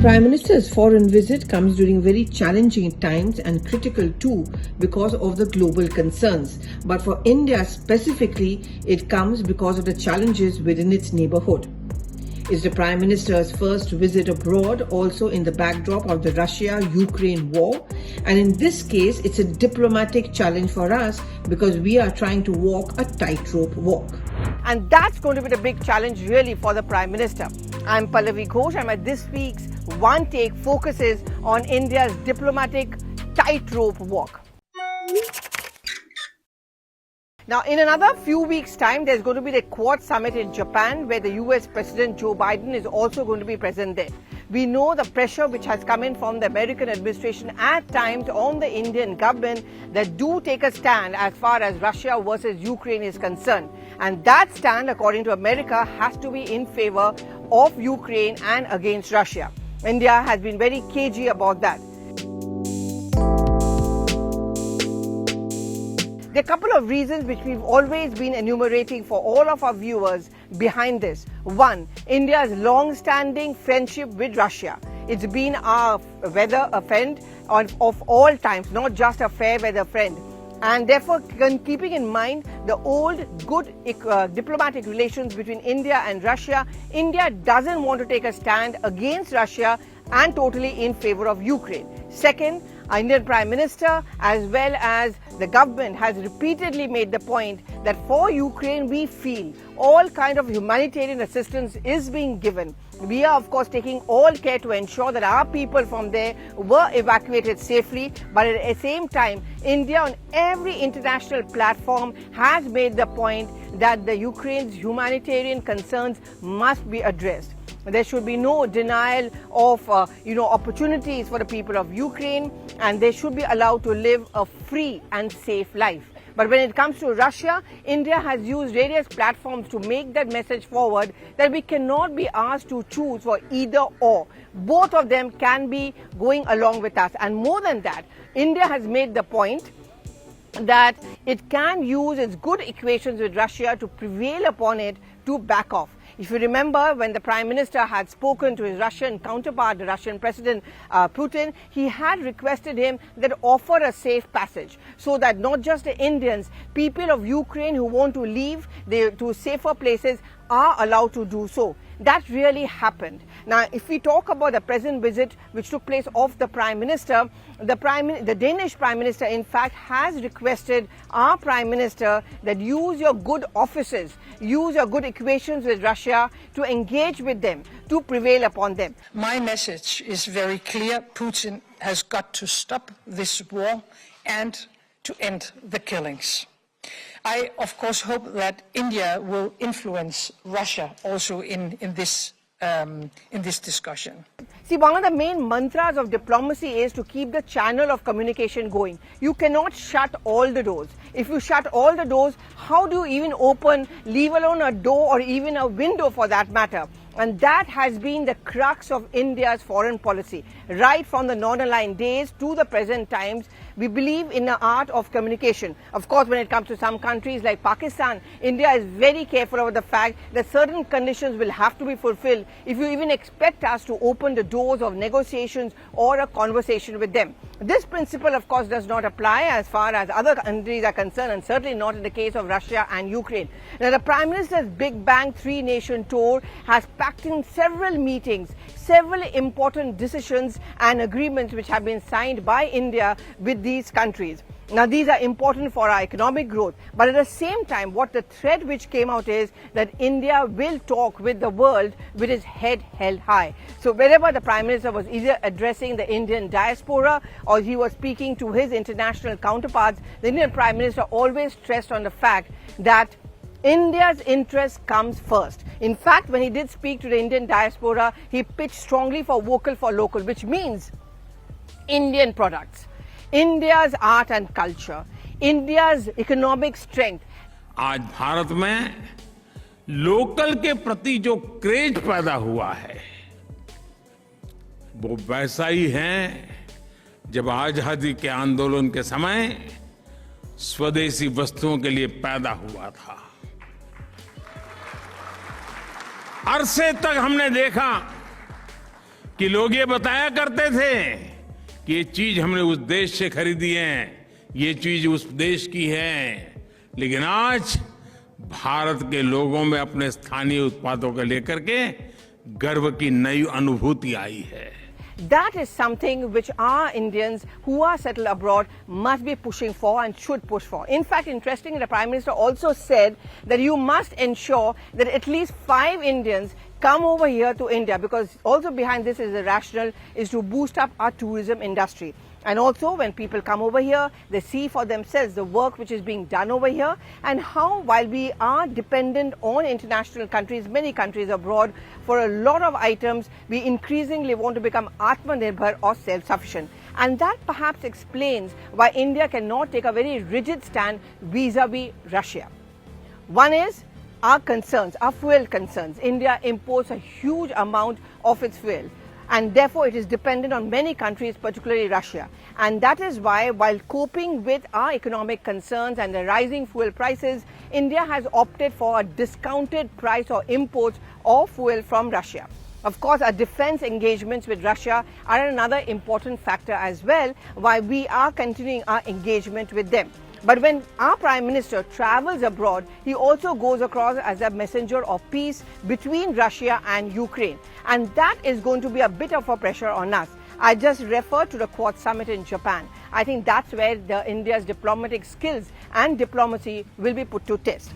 Prime Minister's foreign visit comes during very challenging times and critical too because of the global concerns. But for India specifically, it comes because of the challenges within its neighborhood. It's the Prime Minister's first visit abroad, also in the backdrop of the Russia-Ukraine war. And in this case, it's a diplomatic challenge for us because we are trying to walk a tightrope walk. And that's going to be the big challenge really for the Prime Minister. I'm Pallavi Ghosh and this week's One Take focuses on India's diplomatic tightrope walk. Now, in another few weeks' time, there's going to be the Quad Summit in Japan where the US President Joe Biden is also going to be present there. We know the pressure which has come in from the American administration at times on the Indian government that do take a stand as far as Russia versus Ukraine is concerned. And that stand, according to America, has to be in favor of Ukraine and against Russia. India has been very cagey about that. There are a couple of reasons which we've always been enumerating for all of our viewers behind this. One, India's long-standing friendship with Russia. It's been our weather friend of all times, not just a fair weather friend. And therefore, keeping in mind the old good diplomatic relations between India and Russia, India doesn't want to take a stand against Russia and totally in favor of Ukraine. Second, our Indian Prime Minister as well as the government has repeatedly made the point that for Ukraine we feel all kind of humanitarian assistance is being given. We are of course taking all care to ensure that our people from there were evacuated safely, but at the same time India on every international platform has made the point that the Ukraine's humanitarian concerns must be addressed. There should be no denial of opportunities for the people of Ukraine, and they should be allowed to live a free and safe life. But when it comes to Russia, India has used various platforms to make that message forward that we cannot be asked to choose for either or. Both of them can be going along with us. And more than that, India has made the point that it can use its good equations with Russia to prevail upon it to back off. If you remember, when the Prime Minister had spoken to his Russian counterpart, the Russian President Putin, he had requested him that offer a safe passage so that not just the Indians, people of Ukraine who want to leave to safer places are allowed to do so. That really happened. Now, if we talk about the present visit which took place of the Prime Minister, the Danish Prime Minister in fact has requested our Prime Minister that use your good offices, use your good equations with Russia to engage with them, to prevail upon them. My message is very clear. Putin has got to stop this war and to end the killings. I, of course, hope that India will influence Russia also in this discussion. See, one of the main mantras of diplomacy is to keep the channel of communication going. You cannot shut all the doors. If you shut all the doors, how do you even open, leave alone a door or even a window for that matter? And that has been the crux of India's foreign policy. Right from the non-aligned days to the present times, we believe in the art of communication. Of course, when it comes to some countries like Pakistan, India is very careful about the fact that certain conditions will have to be fulfilled if you even expect us to open the doors of negotiations or a conversation with them. This principle, of course, does not apply as far as other countries are concerned, and certainly not in the case of Russia and Ukraine. Now, the Prime Minister's Big Bang three-nation tour has packed in several meetings, several important decisions and agreements which have been signed by India with these countries. Now, these are important for our economic growth, but at the same time, what the thread which came out is that India will talk with the world with its head held high. So wherever the Prime Minister was either addressing the Indian diaspora or he was speaking to his international counterparts, the Indian Prime Minister always stressed on the fact that India's interest comes first. In fact, when he did speak to the Indian diaspora, he pitched strongly for vocal for local, which means Indian products, India's art and culture, India's economic strength. आज भारत में local के प्रति जो craze पैदा हुआ है वो वैसा ही है जब आजादी के आंदोलन के समय स्वदेशी वस्तुओं के लिए पैदा हुआ था। अरसे तक हमने देखा कि लोग ये बताया करते थे कि ये चीज हमने उस देश से खरीदी है, ये चीज उस देश की है, लेकिन आज भारत के लोगों में अपने स्थानीय उत्पादों को लेकर के गर्व की नई अनुभूति आई है. That is something which our Indians who are settled abroad must be pushing for and should push for. In fact, interestingly, the Prime Minister also said that you must ensure that at least 5 Indians come over here to India, because also behind this is the rationale is to boost up our tourism industry. And also when people come over here, they see for themselves the work which is being done over here, and how while we are dependent on international countries, many countries abroad, for a lot of items, we increasingly want to become Atmanirbhar or self-sufficient. And that perhaps explains why India cannot take a very rigid stand vis-a-vis Russia. One is our concerns, our fuel concerns. India imports a huge amount of its fuel, and therefore it is dependent on many countries, particularly Russia. And that is why, while coping with our economic concerns and the rising fuel prices, India has opted for a discounted price or imports of fuel from Russia. Of course, our defense engagements with Russia are another important factor as well, why we are continuing our engagement with them. But when our Prime Minister travels abroad, he also goes across as a messenger of peace between Russia and Ukraine. And that is going to be a bit of a pressure on us. I just referred to the Quad Summit in Japan. I think that's where India's diplomatic skills and diplomacy will be put to test.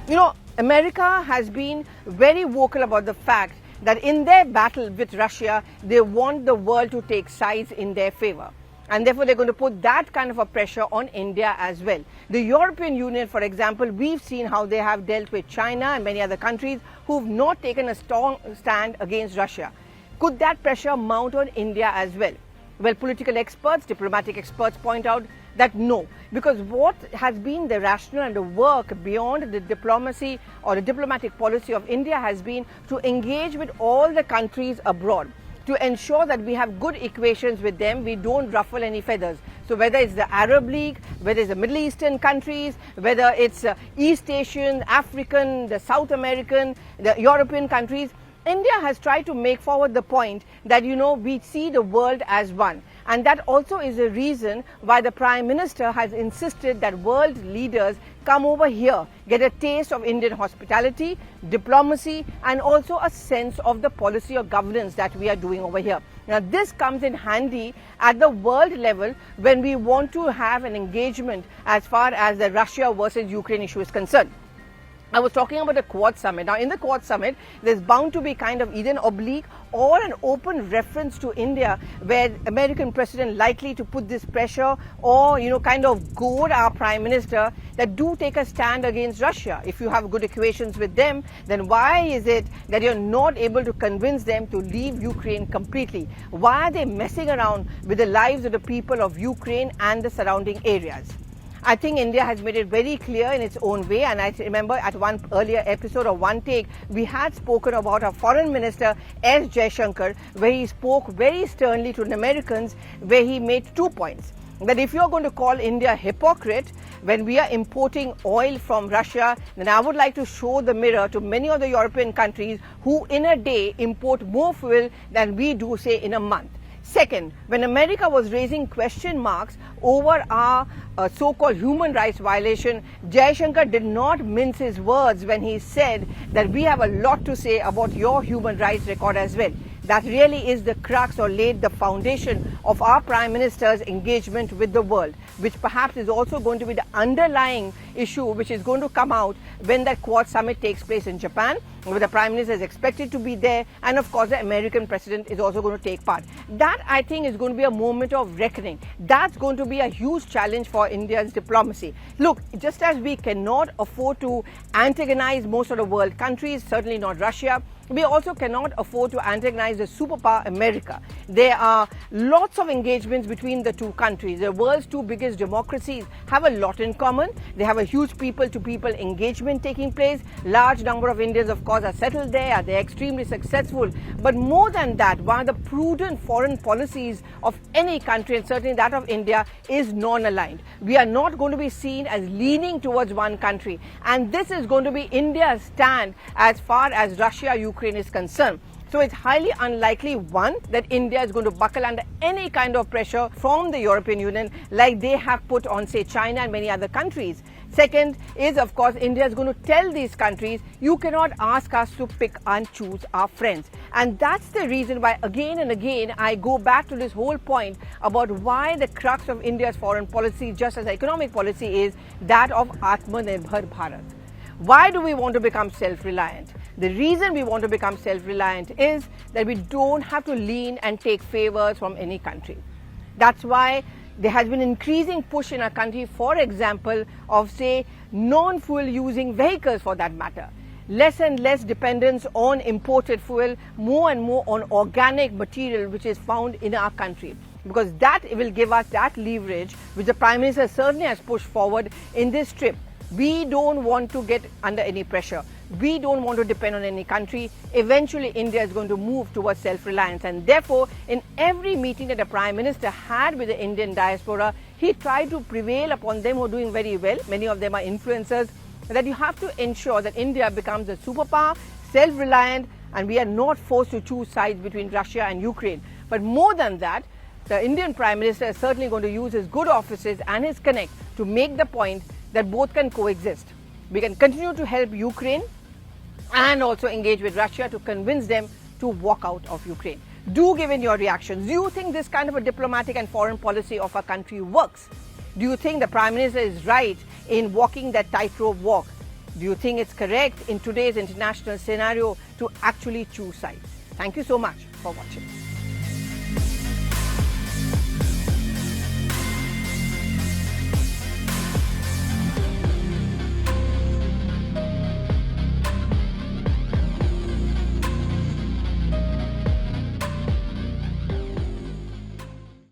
You know, America has been very vocal about the fact that in their battle with Russia, they want the world to take sides in their favor. And therefore, they're going to put that kind of a pressure on India as well. The European Union, for example, we've seen how they have dealt with China and many other countries who've not taken a strong stand against Russia. Could that pressure mount on India as well? Well, political experts, diplomatic experts point out that no, because what has been the rationale and the work beyond the diplomacy or the diplomatic policy of India has been to engage with all the countries abroad, to ensure that we have good equations with them, we don't ruffle any feathers. So whether it's the Arab League, whether it's the Middle Eastern countries, whether it's East Asian, African, the South American, the European countries, India has tried to make forward the point that, you know, we see the world as one. And that also is a reason why the Prime Minister has insisted that world leaders come over here, get a taste of Indian hospitality, diplomacy, and also a sense of the policy of governance that we are doing over here. Now, this comes in handy at the world level when we want to have an engagement as far as the Russia versus Ukraine issue is concerned. I was talking about the Quad Summit. Now, in the Quad Summit, there's bound to be kind of either an oblique or an open reference to India, where American president likely to put this pressure or, you know, kind of goad our Prime Minister that do take a stand against Russia. If you have good equations with them, then why is it that you're not able to convince them to leave Ukraine completely? Why are they messing around with the lives of the people of Ukraine and the surrounding areas? I think India has made it very clear in its own way, and I remember at one earlier episode of One Take, we had spoken about our Foreign Minister S Jaishankar, where he spoke very sternly to the Americans, where he made 2 points. That if you're going to call India a hypocrite when we are importing oil from Russia, then I would like to show the mirror to many of the European countries who in a day import more fuel than we do, say, in a month. Second, when America was raising question marks over our so-called human rights violation, Jaishankar did not mince his words when he said that we have a lot to say about your human rights record as well. That really is the crux or laid the foundation of our Prime Minister's engagement with the world, which perhaps is also going to be the underlying issue which is going to come out when that Quad Summit takes place in Japan, where the Prime Minister is expected to be there, and of course the American President is also going to take part. That, I think, is going to be a moment of reckoning. That's going to be a huge challenge for India's diplomacy. Look, just as we cannot afford to antagonize most of the world countries, certainly not Russia, we also cannot afford to antagonize the superpower America. There are lots of engagements between the two countries. The world's two biggest democracies have a lot in common. They have a huge people-to-people engagement taking place. Large number of Indians, of course, are settled there. They're extremely successful. But more than that, one of the prudent foreign policies of any country, and certainly that of India, is non-aligned. We are not going to be seen as leaning towards one country. And this is going to be India's stand as far as Russia, Ukraine is concerned. So it's highly unlikely, one, that India is going to buckle under any kind of pressure from the European Union like they have put on, say, China and many other countries. Second is, of course, India is going to tell these countries, you cannot ask us to pick and choose our friends. And that's the reason why again and again I go back to this whole point about why the crux of India's foreign policy, just as economic policy, is that of Atmanirbhar Bharat. Why do we want to become self-reliant? The reason we want to become self-reliant is that we don't have to lean and take favors from any country. That's why there has been increasing push in our country, for example, of, say, non-fuel using vehicles for that matter. Less and less dependence on imported fuel, more and more on organic material which is found in our country. Because that will give us that leverage which the Prime Minister certainly has pushed forward in this trip. We don't want to get under any pressure. We don't want to depend on any country. Eventually, India is going to move towards self-reliance. And therefore, in every meeting that the Prime Minister had with the Indian diaspora, he tried to prevail upon them who are doing very well. Many of them are influencers. That you have to ensure that India becomes a superpower, self-reliant, and we are not forced to choose sides between Russia and Ukraine. But more than that, the Indian Prime Minister is certainly going to use his good offices and his connect to make the point that both can coexist. We can continue to help Ukraine and also engage with Russia to convince them to walk out of Ukraine. Do give in your reactions. Do you think this kind of a diplomatic and foreign policy of our country works? Do you think the Prime Minister is right in walking that tightrope walk? Do you think it's correct in today's international scenario to actually choose sides? Thank you so much for watching.